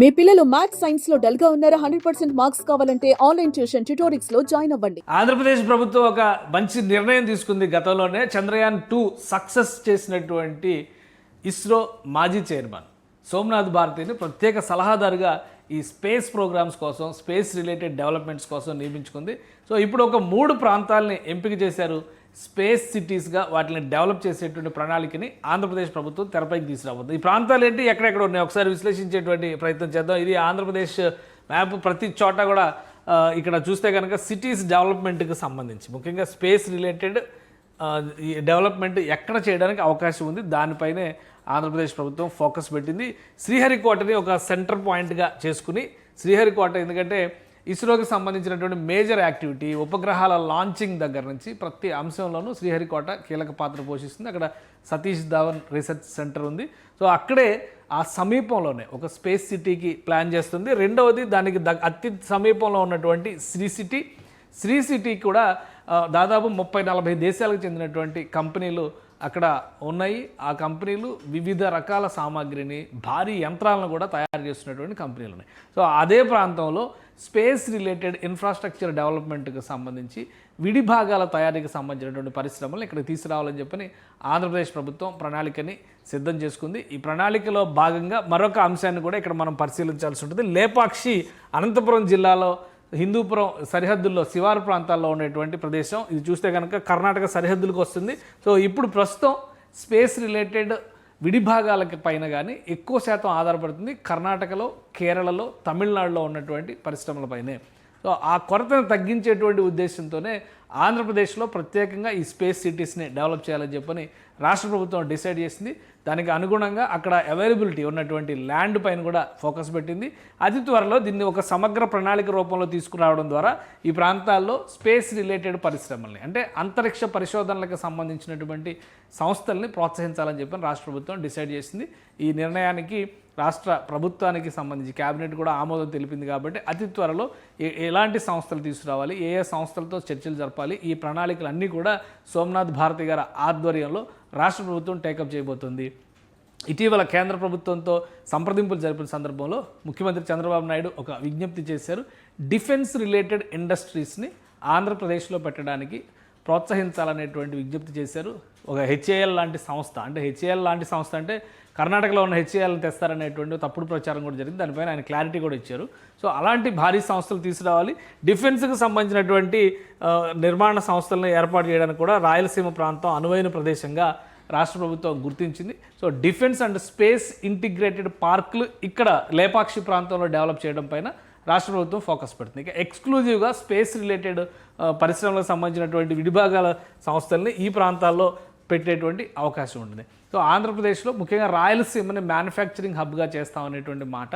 మీ పిల్లలు maths science లో dull గా ఉన్నారా? 100% మార్క్స్ కావాలంటే ఆన్లైన్ ట్యూషన్ ట్యుటోరిక్స్ లో జాయిన్ అవ్వండి. ఆంధ్రప్రదేశ్ ప్రభుత్వం ఒక మంచి నిర్ణయం తీసుకుంది. గతంలోనే చంద్రయాన్ 2 సక్సెస్ చేసినటువంటి ఇస్రో మాజీ చైర్మన్ సోమనాథ్ భారతిని ప్రత్యేక సలహాదారుగా ఈ స్పేస్ ప్రోగ్రామ్స్ కోసం, స్పేస్ రిలేటెడ్ డెవలప్మెంట్స్ కోసం నియమించుకుంది. సో ఇప్పుడు ఒక 3 ప్రాంతాలని ఎంపిక చేశారు. స్పేస్ సిటీస్గా వాటిని డెవలప్ చేసేటువంటి ప్రణాళికని ఆంధ్రప్రదేశ్ ప్రభుత్వం తెరపైకి తీసుకురాబోతుంది. ఈ ప్రాంతాలు ఏంటి, ఎక్కడెక్కడ ఉన్నాయి ఒకసారి విశ్లేషించేటువంటి ప్రయత్నం చేద్దాం. ఇది ఆంధ్రప్రదేశ్ మ్యాప్. ప్రతి చోట కూడా ఇక్కడ చూస్తే కనుక సిటీస్ డెవలప్మెంట్కి సంబంధించి ముఖ్యంగా స్పేస్ రిలేటెడ్ డెవలప్మెంట్ ఎక్కడ చేయడానికి అవకాశం ఉంది, దానిపైనే ఆంధ్రప్రదేశ్ ప్రభుత్వం ఫోకస్ పెట్టింది. శ్రీహరికోటని ఒక సెంటర్ పాయింట్గా చేసుకుని, శ్రీహరికోట ఎందుకంటే ఇస్రోకి సంబంధించినటువంటి మేజర్ యాక్టివిటీ, ఉపగ్రహాల లాంచింగ్ దగ్గర నుంచి ప్రతి అంశంలోనూ శ్రీహరికోట కీలక పాత్ర పోషిస్తుంది. అక్కడ సతీష్ ధావన్ రీసెర్చ్ సెంటర్ ఉంది. సో అక్కడే ఆ సమీపంలోనే ఒక స్పేస్ సిటీకి ప్లాన్ చేస్తుంది. రెండవది దానికి అతి సమీపంలో ఉన్నటువంటి శ్రీ సిటీ కూడా దాదాపు 30-40 దేశాలకు చెందినటువంటి కంపెనీలు అక్కడ ఉన్నాయి. ఆ కంపెనీలు వివిధ రకాల సామాగ్రిని, భారీ యంత్రాలను కూడా తయారు చేస్తున్నటువంటి కంపెనీలు ఉన్నాయి. సో అదే ప్రాంతంలో స్పేస్ రిలేటెడ్ ఇన్ఫ్రాస్ట్రక్చర్ డెవలప్మెంట్కి సంబంధించి విడి భాగాల తయారీకి సంబంధించినటువంటి పరిశ్రమలు ఇక్కడికి తీసుకురావాలని చెప్పని ఆంధ్రప్రదేశ్ ప్రభుత్వం ప్రణాళికని సిద్ధం చేసుకుంది. ఈ ప్రణాళికలో భాగంగా మరొక అంశాన్ని కూడా ఇక్కడ మనం పరిశీలించాల్సి ఉంటుంది. లేపాక్షి అనంతపురం జిల్లాలో హిందూపురం సరిహద్దుల్లో శివారు ప్రాంతాల్లో ఉండేటువంటి ప్రదేశం. ఇది చూస్తే కనుక కర్ణాటక సరిహద్దులకు వస్తుంది. సో ఇప్పుడు ప్రస్తుతం స్పేస్ రిలేటెడ్ విడిభాగాలకి పైన కానీ ఎక్కువ శాతం ఆధారపడుతుంది కర్ణాటకలో, కేరళలో, తమిళనాడులో ఉన్నటువంటి పరిశ్రమలపైనే. సో ఆ కొరతను తగ్గించేటువంటి ఉద్దేశంతోనే ఆంధ్రప్రదేశ్లో ప్రత్యేకంగా ఈ స్పేస్ సిటీస్ని డెవలప్ చేయాలని చెప్పని రాష్ట్ర ప్రభుత్వం డిసైడ్ చేసింది. దానికి అనుగుణంగా అక్కడ అవైలబిలిటీ ఉన్నటువంటి ల్యాండ్ పైన కూడా ఫోకస్ పెట్టింది. అతి త్వరలో దీన్ని ఒక సమగ్ర ప్రణాళిక రూపంలో తీసుకురావడం ద్వారా ఈ ప్రాంతాల్లో స్పేస్ రిలేటెడ్ పరిశ్రమల్ని, అంటే అంతరిక్ష పరిశోధనలకు సంబంధించినటువంటి సంస్థల్ని ప్రోత్సహించాలని చెప్పని రాష్ట్ర ప్రభుత్వం డిసైడ్ చేసింది. ఈ నిర్ణయానికి రాష్ట్ర ప్రభుత్వానికి సంబంధించి క్యాబినెట్ కూడా ఆమోదం తెలిపింది. కాబట్టి అతి త్వరలో ఎలాంటి సంస్థలు తీసుకురావాలి, ఏ సంస్థలతో చర్చలు జరపాలి, ఈ ప్రణాళికలన్నీ కూడా సోమనాథ్ భారతి గారి ఆధ్వర్యంలో రాష్ట్ర ప్రభుత్వం టేకప్ చేయబోతుంది. ఇటీవల కేంద్ర ప్రభుత్వంతో సంప్రదింపులు జరిపిన సందర్భంలో ముఖ్యమంత్రి చంద్రబాబు నాయుడు ఒక విజ్ఞప్తి చేశారు. డిఫెన్స్ రిలేటెడ్ ఇండస్ట్రీస్ని ఆంధ్రప్రదేశ్లో పెట్టడానికి ప్రోత్సహించాలనేటువంటి విజ్ఞప్తి చేశారు. ఒక హెచ్ఏఎల్ లాంటి సంస్థ, అంటే హెచ్ఏఎల్ లాంటి సంస్థ అంటే కర్ణాటకలో ఉన్న హెచ్ఏఎల్ని తెస్తారనేటువంటి తప్పుడు ప్రచారం కూడా జరిగింది. దానిపైన ఆయన క్లారిటీ కూడా ఇచ్చారు. సో అలాంటి భారీ సంస్థలు తీసుకురావాలి. డిఫెన్స్కి సంబంధించినటువంటి నిర్మాణ సంస్థలను ఏర్పాటు చేయడానికి కూడా రాయలసీమ ప్రాంతం అనువైన ప్రదేశంగా రాష్ట్ర ప్రభుత్వం గుర్తించింది. So defence and space integrated పార్కులు ఇక్కడ లేపాక్షి ప్రాంతంలో డెవలప్ చేయడం పైన రాష్ట్ర ప్రభుత్వం ఫోకస్ పెడుతుంది. ఇక ఎక్స్క్లూజివ్గా స్పేస్ రిలేటెడ్ పరిశ్రమలకు సంబంధించినటువంటి విడిభాగాల సంస్థల్ని ఈ ప్రాంతాల్లో పెట్టేటువంటి అవకాశం ఉంటుంది. సో ఆంధ్రప్రదేశ్లో ముఖ్యంగా రాయలసీమని మ్యానుఫ్యాక్చరింగ్ హబ్గా చేస్తామనేటువంటి మాట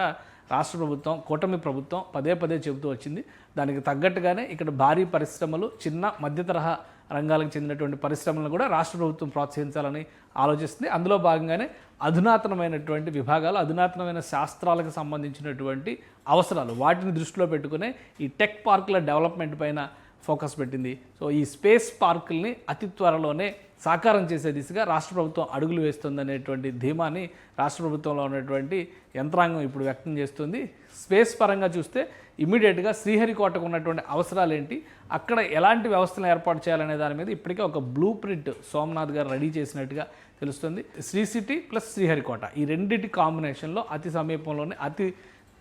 రాష్ట్ర ప్రభుత్వం, కూటమి ప్రభుత్వం పదే చెబుతూ వచ్చింది. దానికి తగ్గట్టుగానే ఇక్కడ భారీ పరిశ్రమలు, చిన్న మధ్య తరహా రంగాలకు చెందినటువంటి పరిశ్రమలను కూడా రాష్ట్ర ప్రభుత్వం ప్రోత్సహించాలని ఆలోచిస్తుంది. అందులో భాగంగానే అధునాతనమైనటువంటి విభాగాలు, అధునాతనమైన శాస్త్రాలకు సంబంధించినటువంటి అవసరాలు, వాటిని దృష్టిలో పెట్టుకునే ఈ టెక్ పార్కుల డెవలప్మెంట్ పైన ఫోకస్ పెట్టింది. సో ఈ స్పేస్ పార్కుల్ని అతి త్వరలోనే సాకారం చేసే దిశగా రాష్ట్ర ప్రభుత్వం అడుగులు వేస్తుందనేటువంటి ధీమాని రాష్ట్ర ప్రభుత్వంలో ఉన్నటువంటి యంత్రాంగం ఇప్పుడు వ్యక్తం చేస్తుంది. స్పేస్ పరంగా చూస్తే ఇమ్మీడియట్గా శ్రీహరికోటకు ఉన్నటువంటి అవసరాలు ఏంటి, అక్కడ ఎలాంటి వ్యవస్థలను ఏర్పాటు చేయాలనే దాని మీద ఇప్పటికే ఒక బ్లూ ప్రింట్ సోమనాథ్ గారు రెడీ చేసినట్టుగా తెలుస్తుంది. శ్రీ సిటీ ప్లస్ శ్రీహరికోట ఈ రెండింటి కాంబినేషన్లో అతి సమీపంలోనే, అతి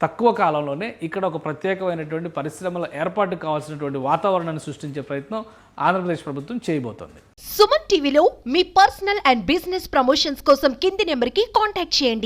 తక్కువ కాలంలోనే ఇక్కడ ఒక ప్రత్యేకమైనటువంటి పరిశ్రమల ఏర్పాటుకు కావాల్సినటువంటి వాతావరణాన్ని సృష్టించే ప్రయత్నం ఆంధ్రప్రదేశ్ ప్రభుత్వం చేయబోతోంది. సుమన్ టీవీలో మీ పర్సనల్ అండ్ బిజినెస్ ప్రమోషన్స్ కోసం కింది నెంబర్కి కాంటాక్ట్ చేయండి.